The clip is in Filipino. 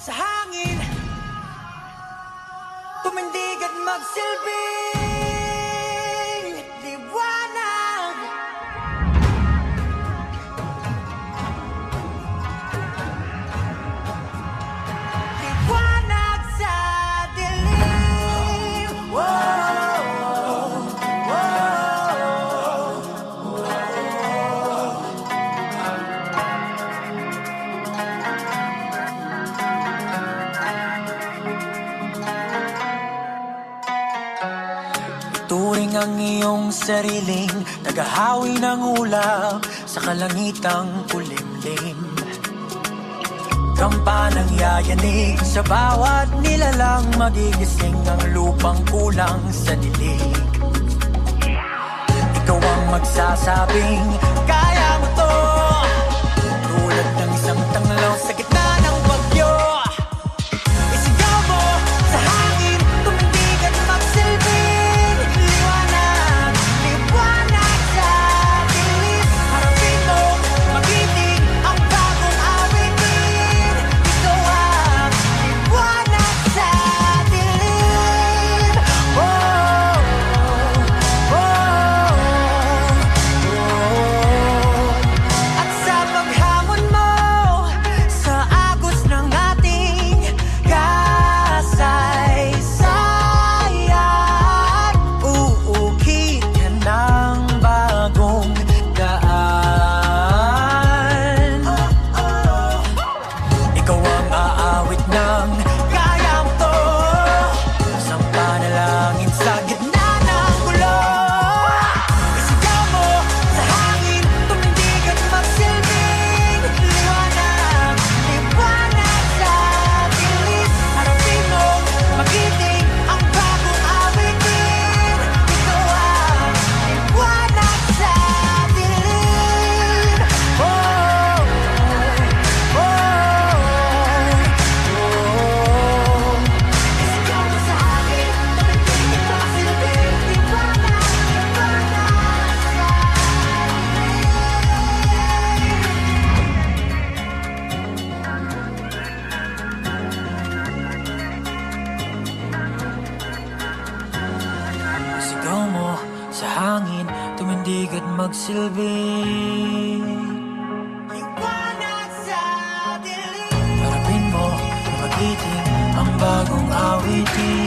sa hangin, tumindig at magsilbing liwanag. Liwanag sa dilim. Whoa, turing ang iyong sariling naghahawi ng ulap sa kalangitang kulimlim. Kampanang yayanig sa bawat nilalang, magigising ang lupang kulang sa dilig. Ikaw ang magsasabing kaya mo to, tulad ng isang tanglaw sa gitna ng bagyo. Isigaw mo sa hangin, tumindig at magsilbing liwanag. Liwanag sa dilim, harapin mo, magiting ang bagong awitin. Ikaw ang liwanag sa dilim. Oh, oh, oh. At sa paghamon mo sa agos ng ating kasaysayan, uukit ka ng bagong daan. Ikaw ang aawit ng kaya mo to, isang panalangin sa gitna ng gulo. Isigaw mo sa hangin, tumindig at magsilbing liwanag. Liwanag sa dilim, harapin mo, magiting ang bagong awitin. Ikaw ang liwanag sa dilim. Oh, oh, oh. Isigaw mo sa hangin, tumindig at magsilbing liwanag. Sigaw mo sa hangin, tumindig at magsilbing liwanag sa dilim. Harapin mo, magiting ang bagong awitin.